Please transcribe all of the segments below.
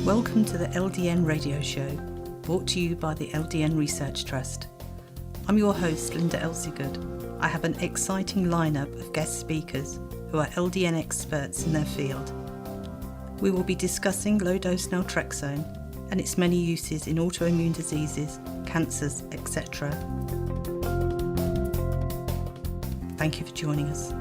Welcome to the LDN radio show, brought to you by the LDN Research Trust. I'm your host, Linda Elsiegood. I have an exciting lineup of guest speakers who are LDN experts in their field. We will be discussing low-dose Naltrexone and its many uses in autoimmune diseases, cancers, etc. Thank you for joining us.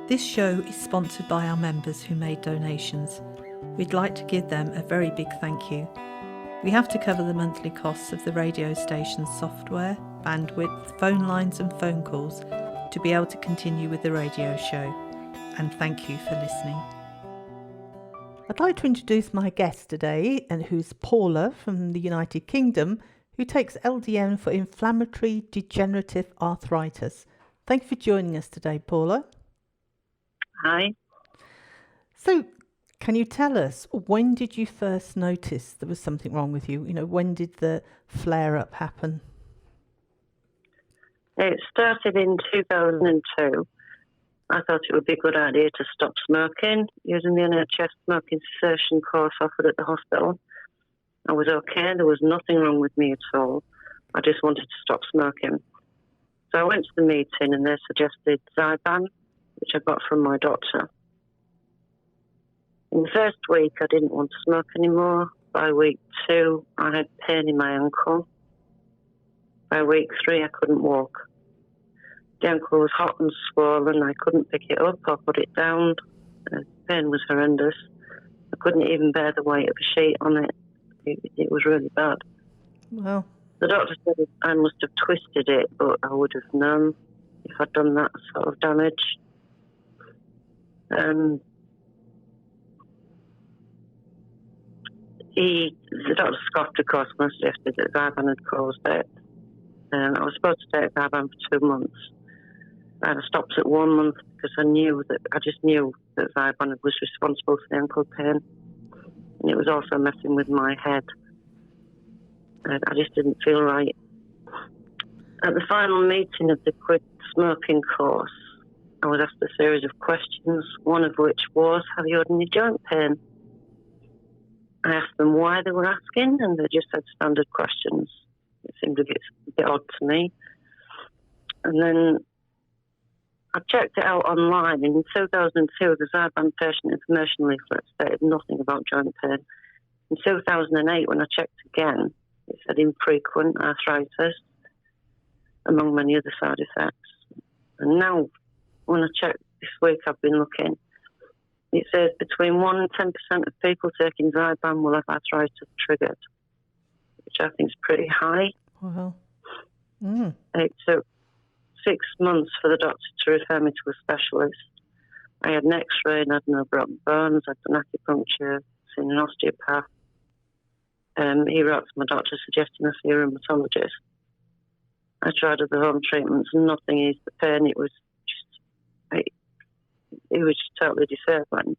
This show is sponsored by our members who made donations. We'd like to give them a very big thank you. We have to cover the monthly costs of the radio station's software, bandwidth, phone lines and phone calls to be able to continue with the radio show. And thank you for listening. I'd like to introduce my guest today, and who's Paula from the United Kingdom, who takes LDN for Inflammatory Degenerative Arthritis. Thank you for joining us today, Paula. Hi. So, can you tell us, when did you first notice there was something wrong with you? When did the flare-up happen? It started in 2002. I thought it would be a good idea to stop smoking using the NHS smoking cessation course offered at the hospital. I was okay. There was nothing wrong with me at all. I just wanted to stop smoking. So I went to the meeting and they suggested Zyban, which I got from my doctor. In the first week, I didn't want to smoke anymore. By week 2, I had pain in my ankle. By week 3, I couldn't walk. The ankle was hot and swollen. I couldn't pick it up or put it down. The pain was horrendous. I couldn't even bear the weight of a sheet on it. It was really bad. Wow. The doctor said I must have twisted it, but I would have known if I'd done that sort of damage. The doctor scoffed, of course, when I suggested that Zyban had caused it. I was supposed to take Zyban for 2 months. And I stopped at 1 month because I just knew that Zyban was responsible for the ankle pain. And it was also messing with my head. I just didn't feel right. At the final meeting of the quit smoking course, I was asked a series of questions, one of which was, have you had any joint pain? I asked them why they were asking, and they just said standard questions. It seemed a bit odd to me. And then I checked it out online, and in 2002, the Zyban patient information leaflet stated nothing about joint pain. In 2008, when I checked again, it said infrequent arthritis, among many other side effects. And now, when I checked this week, I've been looking, it says between 1 and 10% of people taking Zyban will have arthritis triggered, which I think is pretty high. Wow. It took 6 months for the doctor to refer me to a specialist. I had an x-ray and had no broken bones. I'd done acupuncture, seen an osteopath. He wrote to my doctor suggesting I see a rheumatologist. I tried other home treatments and nothing eased the pain. It was just totally disabling.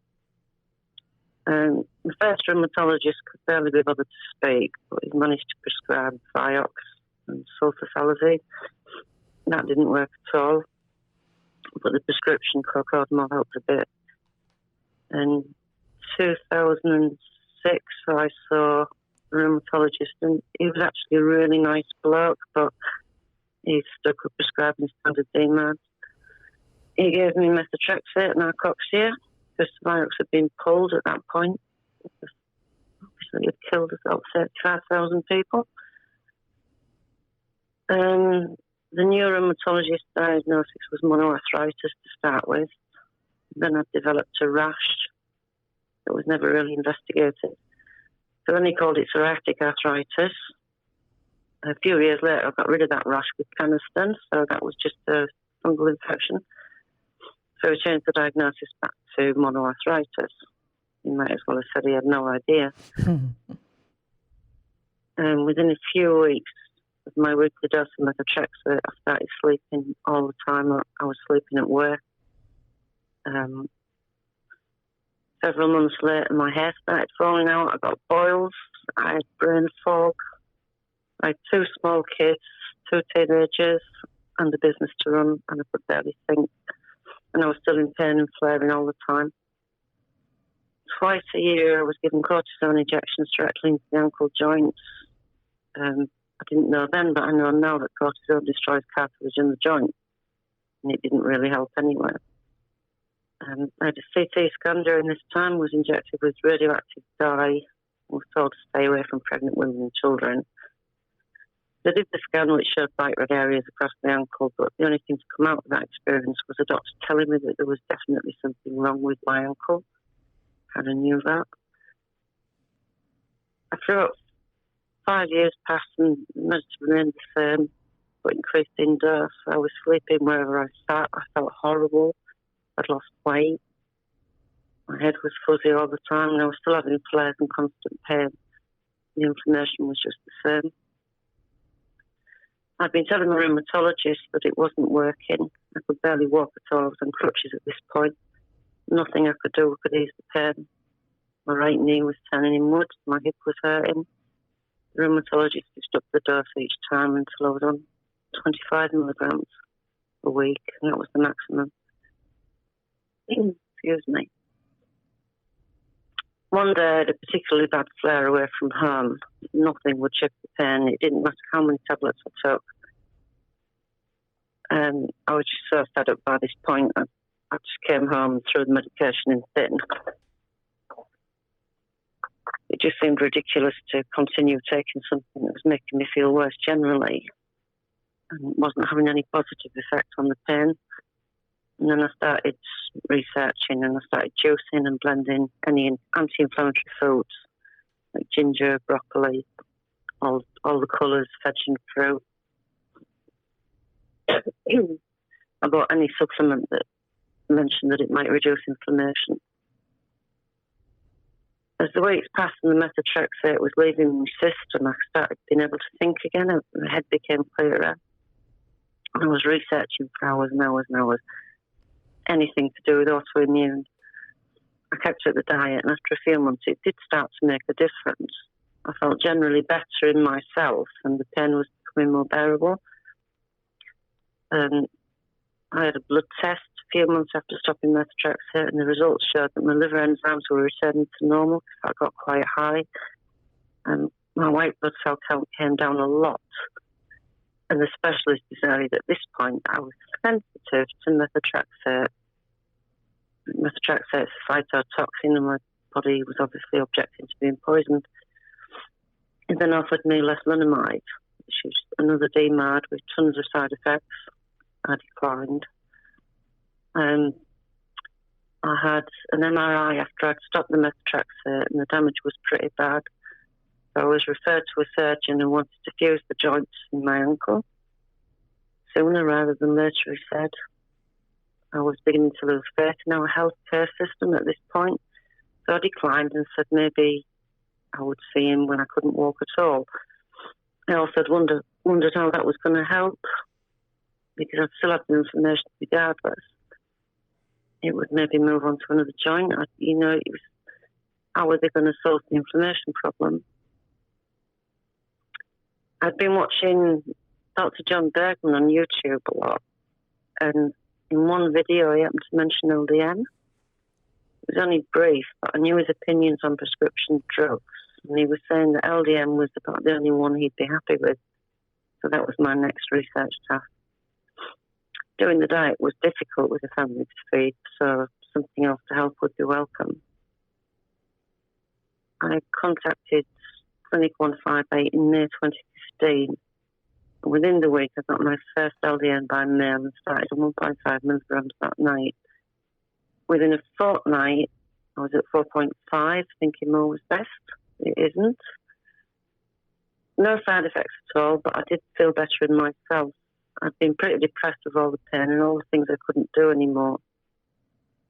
The first rheumatologist could barely be bothered to speak, but he managed to prescribe Vioxx and sulfasalazine. That didn't work at all, but the prescription cocodamol helped a bit. In 2006, I saw a rheumatologist, and he was actually a really nice bloke, but he stuck with prescribing standard DMARDs. He gave me methotrexate and narcoxia because the Vioxx had been pulled at that point. Obviously, it had killed about 35,000 people. The neurorheumatologist diagnosis was monoarthritis to start with. Then I developed a rash that was never really investigated. So then he called it psoriatic arthritis. A few years later, I got rid of that rash with canesten, so that was just a fungal infection. So he changed the diagnosis back to monoarthritis. He might as well have said he had no idea. Within a few weeks of my weekly dose of methotrexate, I started sleeping all the time. I was sleeping at work. Several months later, my hair started falling out. I got boils. I had brain fog. I had 2 small kids, 2 teenagers, and a business to run, and I could barely think. and I was still in pain and flaring all the time. Twice a year I was given cortisone injections directly into the ankle joints. I didn't know then, but I know now that cortisone destroys cartilage in the joint, and it didn't really help anyway. I had a CT scan during this time, was injected with radioactive dye, was told to stay away from pregnant women and children. They did the scan, which showed bright red areas across the ankle, but the only thing to come out of that experience was a doctor telling me that there was definitely something wrong with my ankle. I knew that. After about 5 years passed and managed to remain the same, but increased in dose. I was sleeping wherever I sat. I felt horrible. I'd lost weight. My head was fuzzy all the time, and I was still having flares and constant pain. The inflammation was just the same. I'd been telling my rheumatologist that it wasn't working. I could barely walk at all. I was on crutches at this point. Nothing I could do could ease the pain. My right knee was turning inwards. My hip was hurting. The rheumatologist switched up the dose each time until I was on 25 milligrams a week, and that was the maximum. Excuse me. One day I had a particularly bad flare away from home. Nothing would shift the pain. It didn't matter how many tablets I took. I was just so fed up by this point. I just came home and threw the medication in the bin. It just seemed ridiculous to continue taking something that was making me feel worse generally and wasn't having any positive effect on the pain. And then I started researching, and I started juicing and blending any anti-inflammatory foods like ginger, broccoli, all the colours, veg and fruit. I bought any supplement that mentioned that it might reduce inflammation. As the weeks passed and the methotrexate was leaving my system, I started being able to think again. My head became clearer. I was researching for hours and hours and hours. Anything to do with autoimmune. I kept at the diet, and after a few months it did start to make a difference. I felt generally better in myself, and the pain was becoming more bearable. I had a blood test a few months after stopping methotrexate, and the results showed that my liver enzymes were returning to normal. I got quite high, and my white blood cell count came down a lot. And the specialist decided at this point I was sensitive to methotrexate. Methotrexate is a phytotoxin, and my body was obviously objecting to being poisoned. He then offered me leflunomide, which is another DMARD with tons of side effects. I declined. I had an MRI after I'd stopped the methotrexate, and the damage was pretty bad. So I was referred to a surgeon who wanted to fuse the joints in my ankle sooner rather than later, he said. I was beginning to lose faith in our healthcare system at this point, so I declined and said maybe I would see him when I couldn't walk at all. I also wondered how that was going to help, because I'd still have the inflammation regardless. It would maybe move on to another joint. It was, how were they going to solve the inflammation problem? I'd been watching Dr. John Bergman on YouTube a lot, and in one video he happened to mention LDN. It was only brief, but I knew his opinions on prescription drugs, and he was saying that LDN was about the only one he'd be happy with. So that was my next research task. Doing the diet was difficult with a family to feed, so something else to help would be welcome. I contacted Clinic 158 in May 2015. Within the week, I got my first LDN by mail and started on 1.5 milligrams that night. Within a fortnight, I was at 4.5, thinking more was best. It isn't. No side effects at all, but I did feel better in myself. I'd been pretty depressed with all the pain and all the things I couldn't do anymore.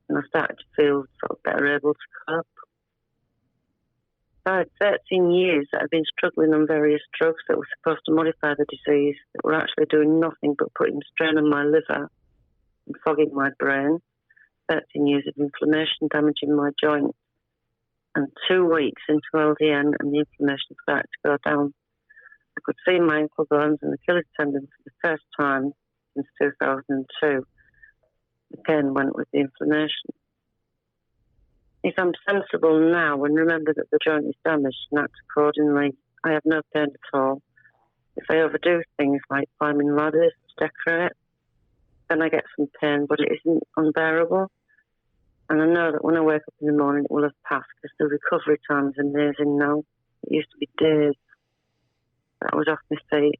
And I started to feel sort of better able to cope. I had 13 years that I'd been struggling on various drugs that were supposed to modify the disease, that were actually doing nothing but putting strain on my liver and fogging my brain. 13 years of inflammation damaging my joints. And 2 weeks into LDN, and the inflammation started to go down. I could see my ankle bones and Achilles tendon for the first time since 2002. the pain went with the inflammation. If I'm sensible now and remember that the joint is damaged and act accordingly, I have no pain at all. If I overdo things like climbing ladders to decorate, then I get some pain, but it isn't unbearable. And I know that when I wake up in the morning, it will have passed because the recovery time is amazing now. It used to be days that I was off my feet.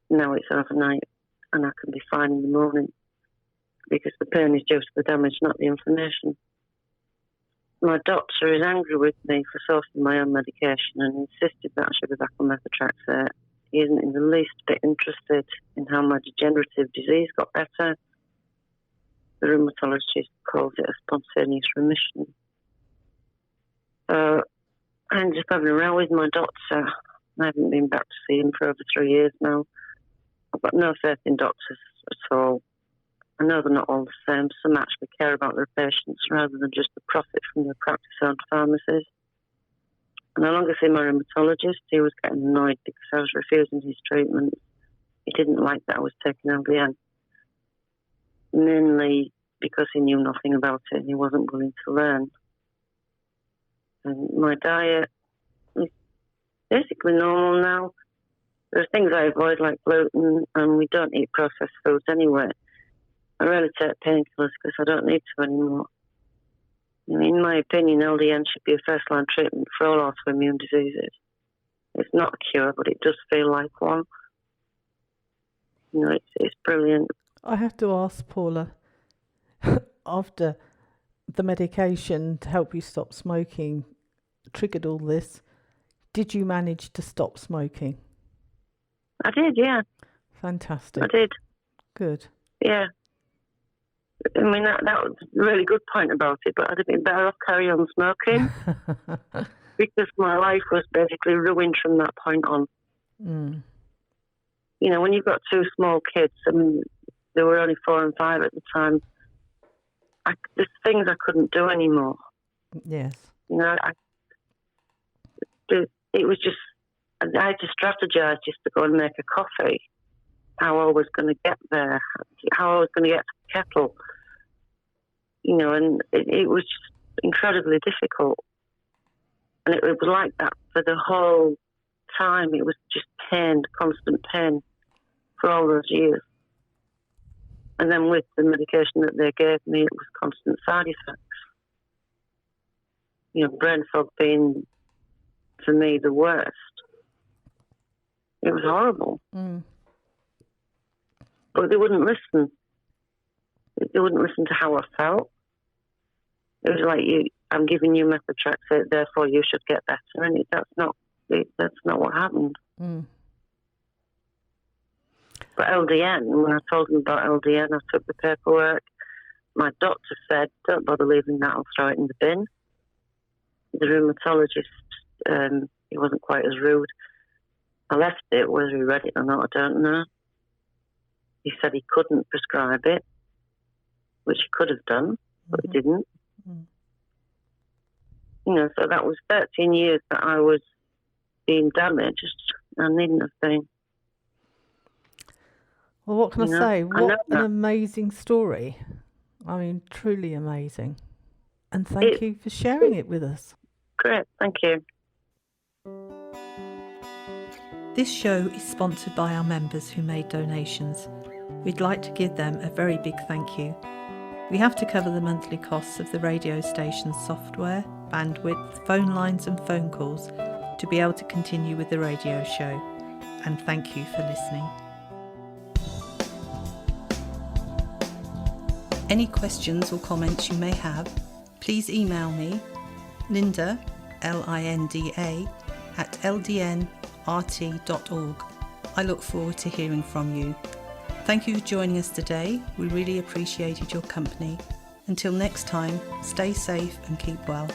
Now it's overnight, and I can be fine in the morning because the pain is due to the damage, not the inflammation. My doctor is angry with me for sourcing my own medication and insisted that I should be back on methotrexate. He isn't in the least bit interested in how my degenerative disease got better. The rheumatologist calls it a spontaneous remission. So I ended up having a row with my doctor. I haven't been back to see him for over 3 years now. I've got no faith in doctors at all. I know they're not all the same. Some actually care about their patients rather than just the profit from their practice-owned pharmacies. I no longer see my rheumatologist. He was getting annoyed because I was refusing his treatment. He didn't like that I was taking LDN. Mainly because he knew nothing about it and he wasn't willing to learn. And my diet is basically normal now. There are things I avoid like gluten, and we don't eat processed foods anyway. I rarely take painkillers because I don't need to anymore. In my opinion, LDN should be a first-line treatment for all autoimmune diseases. It's not a cure, but it does feel like one. It's brilliant. I have to ask, Paula, after the medication to help you stop smoking triggered all this, did you manage to stop smoking? I did, yeah. Fantastic. I did. Good. Yeah. I mean, that was a really good point about it, but I'd have been better off carrying on smoking because my life was basically ruined from that point on. Mm. When you've got two small kids, I mean, they were only 4 and 5 at the time, there's things I couldn't do anymore. Yes. It was just, I had to strategize just to go and make a coffee, how I was going to get there, how I was going to get to the kettle, and it was just incredibly difficult. And it was like that for the whole time. It was just pain, constant pain for all those years. And then with the medication that they gave me, it was constant side effects. Brain fog being, for me, the worst. It was horrible. Mm. But they wouldn't listen. They wouldn't listen to how I felt. It was like, I'm giving you methotrexate, therefore you should get better. And that's not what happened. Mm. But LDN, when I told them about LDN, I took the paperwork. My doctor said, don't bother leaving that, I'll throw it in the bin. The rheumatologist, he wasn't quite as rude. I left it, whether he read it or not, I don't know. He said he couldn't prescribe it, which he could have done, but he didn't. Mm-hmm. So that was 13 years that I was being damaged. I needn't have been. Well, what can I say? What an amazing story. I mean, truly amazing. And thank you for sharing it with us. Great, thank you. This show is sponsored by our members who made donations. We'd like to give them a very big thank you. We have to cover the monthly costs of the radio station's software, bandwidth, phone lines and phone calls to be able to continue with the radio show. And thank you for listening. Any questions or comments you may have, please email me, Linda, Linda, at ldnrt.org. I look forward to hearing from you. Thank you for joining us today. We really appreciated your company. Until next time, stay safe and keep well.